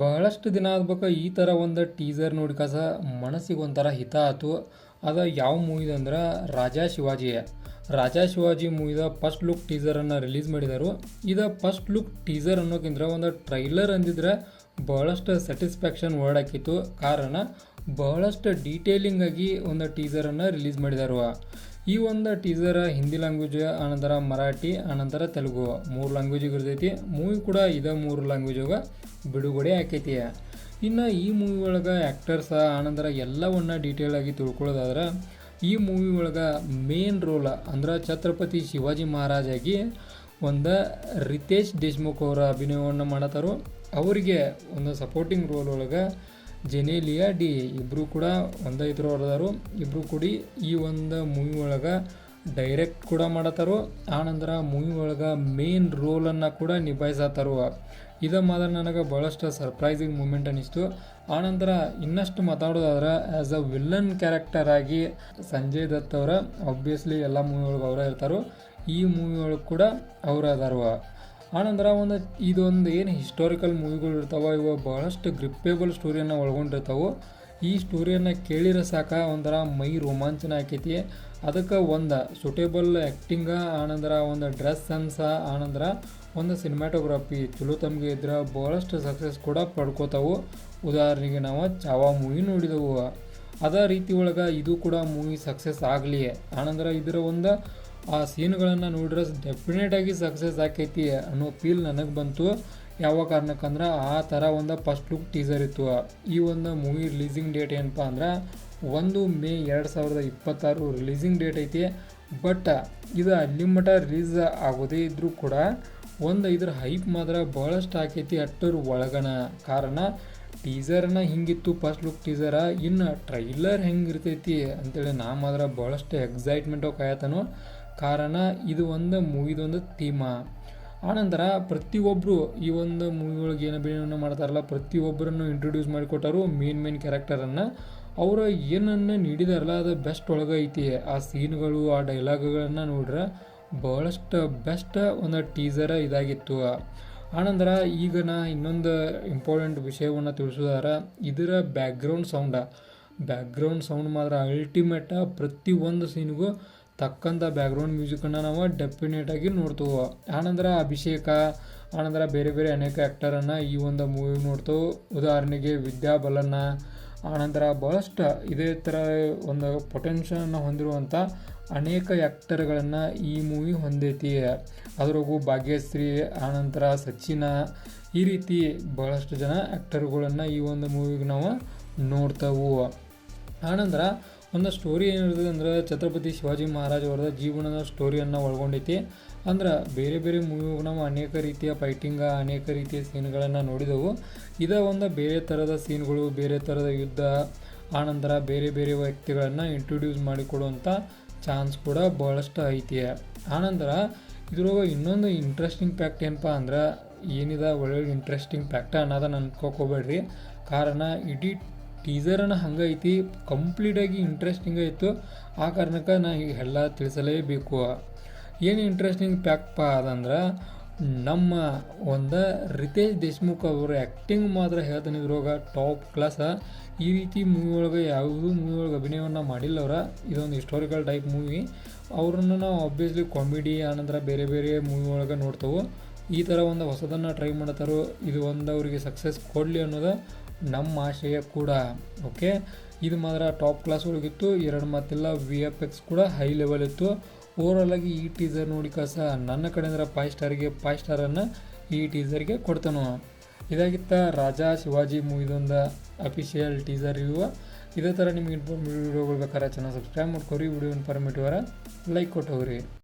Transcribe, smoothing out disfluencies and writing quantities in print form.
ಬಹಳಷ್ಟು ದಿನ ಆಗ್ಬೇಕು ಈ ಥರ ಒಂದು ಟೀಸರ್ ನೋಡಿ ಮನಸ್ಸಿಗೆ ಒಂಥರ ಹಿತ ಆಯ್ತು. ಅದು ಯಾವ ಮೂವಿದು ಅಂದ್ರೆ ರಾಜಾ ಶಿವಾಜಿ ಮೂವಿದ ಫಸ್ಟ್ ಲುಕ್ ಟೀಸರನ್ನು ರಿಲೀಸ್ ಮಾಡಿದರು. ಇದು ಫಸ್ಟ್ ಲುಕ್ ಟೀಸರ್ ಅನ್ನೋಕ್ಕಿಂತ ಒಂದು ಟ್ರೈಲರ್ ಅಂದಿದ್ರೆ ಬಹಳಷ್ಟು ಸ್ಯಾಟಿಸ್ಫ್ಯಾಕ್ಷನ್ ವರ್ಡ್ ಹಾಕಿತ್ತು. ಕಾರಣ ಬಹಳಷ್ಟು ಡೀಟೇಲಿಂಗ್ ಆಗಿ ಒಂದು ಟೀಸರನ್ನು ರಿಲೀಸ್ ಮಾಡಿದರು. ಈ ಒಂದು ಟೀಸರ್ ಹಿಂದಿ ಲ್ಯಾಂಗ್ವೇಜ್, ಆನಂತರ ಮರಾಠಿ, ಆನಂತರ ತೆಲುಗು 3 ಲ್ಯಾಂಗ್ವೇಜಿಗೆ ಇರ್ತೈತಿ. ಮೂವಿ ಕೂಡ ಇದೇ 3 ಲ್ಯಾಂಗ್ವೇಜಾಗ ಬಿಡುಗಡೆ ಆಕೈತಿ. ಇನ್ನು ಈ ಮೂವಿ ಒಳಗೆ ಆ್ಯಕ್ಟರ್ಸ ಆನಂತರ ಎಲ್ಲವನ್ನ ಡೀಟೇಲ್ ಆಗಿ ತಿಳ್ಕೊಳ್ಳೋದಾದ್ರೆ, ಈ ಮೂವಿ ಒಳಗೆ ಮೇನ್ ರೋಲ್ ಅಂದ್ರೆ ಛತ್ರಪತಿ ಶಿವಾಜಿ ಮಹಾರಾಜಾಗಿ ಒಂದು ರಿತೇಶ್ ದೇಶ್ಮುಖ್ ಅವರ ಅಭಿನಯವನ್ನು ಮಾಡತ್ತಾರೋ. ಅವರಿಗೆ ಒಂದು ಸಪೋರ್ಟಿಂಗ್ ರೋಲ್ ಒಳಗೆ ಜೆನೇಲಿಯಾ ಡಿ ಇಬ್ಬರು ಕೂಡ ಒಂದೇ ಇದ್ರವ್ರದಾರು. ಇಬ್ಬರು ಕೂಡಿ ಈ ಒಂದು ಮೂವಿ ಒಳಗೆ ಡೈರೆಕ್ಟ್ ಕೂಡ ಮಾಡತ್ತಾರೋ. ಆನಂತರ ಮೂವಿ ಒಳಗೆ ಮೇನ್ ರೋಲನ್ನು ಕೂಡ ನಿಭಾಯಿಸತ್ತಾರೋ. ಇದು ಮಾತ್ರ ನನಗೆ ಭಾಳಷ್ಟು ಸರ್ಪ್ರೈಸಿಂಗ್ ಮೂಮೆಂಟ್ ಅನ್ನಿಸ್ತು. ಆನಂತರ ಇನ್ನಷ್ಟು ಮಾತಾಡೋದಾದ್ರೆ, ಆ್ಯಸ್ ಅ ವಿಲ್ಲನ್ ಕ್ಯಾರೆಕ್ಟರ್ ಆಗಿ ಸಂಜಯ್ ದತ್ ಅವರ ಆಬ್ವಿಯಸ್ಲಿ ಎಲ್ಲ ಮೂವಿ ಒಳಗೆ ಅವರೇ ಇರ್ತಾರೋ. ಈ ಮೂವಿ ಒಳಗೆ ಕೂಡ ಅವರ ಅದಾರು. ಆನಂತರ ಇದೊಂದು ಏನು ಹಿಸ್ಟಾರಿಕಲ್ ಮೂವಿಗಳು ಇರ್ತಾವೆ, ಇವು ಭಾಳಷ್ಟು ಗ್ರಿಪ್ಪೇಬಲ್ ಸ್ಟೋರಿಯನ್ನು ಒಳಗೊಂಡಿರ್ತಾವೆ. ಈ ಸ್ಟೋರಿಯನ್ನು ಕೇಳಿರೋ ಸಾಕ ಒಂಥರ ಮೈ ರೋಮಾಂಚನ ಆಕೈತಿ. ಅದಕ್ಕೆ ಒಂದು ಸೂಟೇಬಲ್ ಆ್ಯಕ್ಟಿಂಗ, ಆನಂತರ ಒಂದು ಡ್ರೆಸ್ ಸೆನ್ಸ, ಆನಂತರ ಒಂದು ಸಿನಿಮ್ಯಾಟೋಗ್ರಫಿ ಚಲೋ ತಮಗೆ ಇದ್ರೆ ಭಾಳಷ್ಟು ಸಕ್ಸಸ್ ಕೂಡ ಪಡ್ಕೋತಾವು. ಉದಾಹರಣೆಗೆ ನಾವು ಚಾವಾ ಮೂವಿ ನೋಡಿದೆವು. ಅದೇ ರೀತಿ ಒಳಗೆ ಇದು ಕೂಡ ಮೂವಿ ಸಕ್ಸಸ್ ಆಗಲಿ. ಆನಂತರ ಇದರ ಒಂದು ಆ ಸೀನ್ಗಳನ್ನು ನೋಡಿದ್ರೆ ಡೆಫಿನೆಟಾಗಿ ಸಕ್ಸಸ್ ಆಕೈತಿ ಅನ್ನೋ ಫೀಲ್ ನನಗೆ ಬಂತು. ಯಾವ ಕಾರಣಕ್ಕಂದ್ರೆ ಆ ಥರ ಒಂದು ಫಸ್ಟ್ ಲುಕ್ ಟೀಸರ್ ಇತ್ತು. ಈ ಒಂದು ಮೂವಿ ರಿಲೀಸಿಂಗ್ ಡೇಟ್ ಏನಪ್ಪ ಅಂದ್ರೆ 1 ಮೇ 2026 ರಿಲೀಸಿಂಗ್ ಡೇಟ್ ಐತಿ. ಬಟ್ ಇದು ಅಲ್ಲಿ ಮಟ್ಟ ರಿಲೀಸ್ ಆಗೋದೇ ಇದ್ದರೂ ಕೂಡ ಇದ್ರ ಹೈಪ್ ಮಾತ್ರ ಭಾಳಷ್ಟು ಆಕೈತಿ ಅಷ್ಟರ ಒಳಗಣ. ಕಾರಣ ಟೀಸರ್ನ ಹಿಂಗಿತ್ತು ಫಸ್ಟ್ ಲುಕ್ ಟೀಸರ, ಇನ್ನು ಟ್ರೈಲರ್ ಹೆಂಗಿರ್ತೈತಿ ಅಂತೇಳಿ ನಾ ಮಾತ್ರ ಭಾಳಷ್ಟು ಎಕ್ಸೈಟ್ಮೆಂಟು ಕಾಯತನು. ಕಾರಣ ಇದು ಒಂದು ಮೂವಿದೊಂದು ಥೀಮ. ಆನಂತರ ಪ್ರತಿಯೊಬ್ಬರು ಈ ಒಂದು ಮೂವಿ ಒಳಗೆ ಏನು ಅಭಿನಯವನ್ನು ಮಾಡ್ತಾರಲ್ಲ, ಪ್ರತಿಯೊಬ್ಬರನ್ನು ಇಂಟ್ರೊಡ್ಯೂಸ್ ಮಾಡಿಕೊಟ್ಟರು ಮೇನ್ ಕ್ಯಾರೆಕ್ಟರನ್ನು. ಅವರು ಏನನ್ನು ನೀಡಿದಾರಲ್ಲ ಅದು ಬೆಸ್ಟ್ ಒಳಗೆ ಐತಿ. ಆ ಸೀನ್ಗಳು, ಆ ಡೈಲಾಗ್ಗಳನ್ನು ನೋಡ್ರೆ ಭಾಳಷ್ಟು ಬೆಸ್ಟ್ ಒಂದು ಟೀಸರ ಇದಾಗಿತ್ತು. ಆನಂತರ ಈಗ ನಾ ಇನ್ನೊಂದು ಇಂಪಾರ್ಟೆಂಟ್ ವಿಷಯವನ್ನು ತಿಳಿಸೋದಾರ, ಇದರ ಬ್ಯಾಕ್ಗ್ರೌಂಡ್ ಸೌಂಡ್ ಮಾತ್ರ ಅಲ್ಟಿಮೇಟ. ಪ್ರತಿಯೊಂದು ಸೀನ್ಗೂ ತಕ್ಕಂಥ ಬ್ಯಾಕ್ಗ್ರೌಂಡ್ ಮ್ಯೂಸಿಕನ್ನು ನಾವು ಡೆಫಿನೆಟಾಗಿ ನೋಡ್ತೇವೆ. ಆನಂತರ ಅಭಿಷೇಕ, ಆನಂತರ ಬೇರೆ ಅನೇಕ ಆ್ಯಕ್ಟರನ್ನು ಈ ಒಂದು ಮೂವಿ ನೋಡ್ತೇವೆ. ಉದಾಹರಣೆಗೆ ವಿದ್ಯಾ ಬಾಲನ್, ಆನಂತರ ಭಾಳಷ್ಟು ಇದೇ ಥರ ಒಂದು ಪೊಟೆನ್ಷಿಯಲನ್ನು ಹೊಂದಿರುವಂಥ ಅನೇಕ ಆ್ಯಕ್ಟರ್ಗಳನ್ನು ಈ ಮೂವಿ ಹೊಂದೈತಿ. ಅದರಾಗೂ ಭಾಗ್ಯಶ್ರೀ, ಆನಂತರ ಸಚಿನ, ಈ ರೀತಿ ಭಾಳಷ್ಟು ಜನ ಆ್ಯಕ್ಟರ್ಗಳನ್ನು ಈ ಒಂದು ಮೂವಿಗೆ ನಾವು ನೋಡ್ತೇವೆ. ಆನಂತರ ಒಂದು ಸ್ಟೋರಿ ಏನಿರ್ತದೆ ಅಂದ್ರೆ ಛತ್ರಪತಿ ಶಿವಾಜಿ ಮಹಾರಾಜ್ ಅವರದ ಜೀವನದ ಸ್ಟೋರಿಯನ್ನು ಒಳಗೊಂಡೈತಿ. ಅಂದ್ರೆ ಬೇರೆ ಮೂವಿಗೆ ನಾವು ಅನೇಕ ರೀತಿಯ ಫೈಟಿಂಗ, ಅನೇಕ ರೀತಿಯ ಸೀನ್ಗಳನ್ನು ನೋಡಿದೆವು. ಇದೇ ಒಂದು ಬೇರೆ ಥರದ ಸೀನ್ಗಳು, ಬೇರೆ ಥರದ ಯುದ್ಧ, ಆನಂತರ ಬೇರೆ ವ್ಯಕ್ತಿಗಳನ್ನು ಇಂಟ್ರೊಡ್ಯೂಸ್ ಮಾಡಿಕೊಡುವಂಥ ಚಾನ್ಸ್ ಕೂಡ ಭಾಳಷ್ಟು ಐತಿ. ಆನಂತರ ಇದ್ರೊಳಗೆ ಇನ್ನೊಂದು ಇಂಟ್ರೆಸ್ಟಿಂಗ್ ಫ್ಯಾಕ್ಟ್ ಏನಪ್ಪ ಅಂದ್ರೆ, ಏನಿದೆ ಒಳ್ಳೊಳ್ಳೆ ಇಂಟ್ರೆಸ್ಟಿಂಗ್ ಫ್ಯಾಕ್ಟ ಅನ್ನೋದನ್ನು ಅನ್ಕೋಬೇಡ್ರಿ. ಕಾರಣ ಇಡೀ ಟೀಸರನ್ನು ಹಂಗೈತಿ, ಕಂಪ್ಲೀಟಾಗಿ ಇಂಟ್ರೆಸ್ಟಿಂಗ್ ಇತ್ತು. ಆ ಕಾರಣಕ್ಕೆ ನಾ ಎಲ್ಲ ತಿಳಿಸಲೇಬೇಕು. ಏನು ಇಂಟ್ರೆಸ್ಟಿಂಗ್ ಫ್ಯಾಕ್ಟ್ಪ ಅದಂದ್ರೆ, ನಮ್ಮ ಒಂದು ರಿತೇಶ್ ದೇಶ್ಮುಖ್ ಅವರು ಆ್ಯಕ್ಟಿಂಗ್ ಮಾತ್ರ ಹೇಳ್ತಾನೆ ಇದ್ರೊಳಗೆ ಟಾಪ್ ಕ್ಲಾಸ. ಈ ರೀತಿ ಮೂವಿ ಒಳಗೆ ಯಾವುದೂ ಮೂವಿ ಒಳಗೆ ಅಭಿನಯವನ್ನು ಮಾಡಿಲ್ಲ ಅವರ. ಇದೊಂದು ಹಿಸ್ಟಾರಿಕಲ್ ಟೈಪ್ ಮೂವಿ. ಅವ್ರನ್ನ ನಾವು ಆಬ್ವಿಯಸ್ಲಿ ಕಾಮಿಡಿ, ಆನಂತರ ಬೇರೆ ಮೂವಿ ಒಳಗೆ ನೋಡ್ತೇವೆ. ಈ ಥರ ಒಂದು ಹೊಸದನ್ನು ಟ್ರೈ ಮಾಡ್ತಾರೋ. ಇದು ಒಂದು ಅವರಿಗೆ ಸಕ್ಸಸ್ ಕೊಡಲಿ ಅನ್ನೋದು ನಮ್ಮ ಆಶಯ ಕೂಡ. ಓಕೆ, ಇದು ಮಾತ್ರ ಟಾಪ್ ಕ್ಲಾಸ್ ಒಳಗಿತ್ತು. 2 ಮಾತಿಲ್ಲ, VFX ಕೂಡ ಹೈ ಲೆವೆಲ್ ಇತ್ತು. ಓವರಾಲ್ ಆಗಿ ಈ ಟೀಸರ್ ನೋಡಿ ನನ್ನ ಕಡೆಯಿಂದ 5 ಸ್ಟಾರಿಗೆ 5 ಸ್ಟಾರನ್ನು ಈ ಟೀಸರ್ಗೆ ಕೊಡ್ತಾನು. ಇದಾಗಿತ್ತ ರಾಜಾ ಶಿವಾಜಿ ಮೂವಿದೊಂದು ಅಫಿಷಿಯಲ್ ಟೀಸರ್ ರಿವ್ಯೂ. ಇದೇ ಥರ ನಿಮ್ಗೆ ವಿಡಿಯೋಗಳು ಬೇಕಾದ್ರೆ ಚಾನಲ್ ಸಬ್ಸ್ಕ್ರೈಬ್ ಮಾಡ್ಕೊರಿ. Video informative like ಕೊಟ್ಟವ್ರಿ.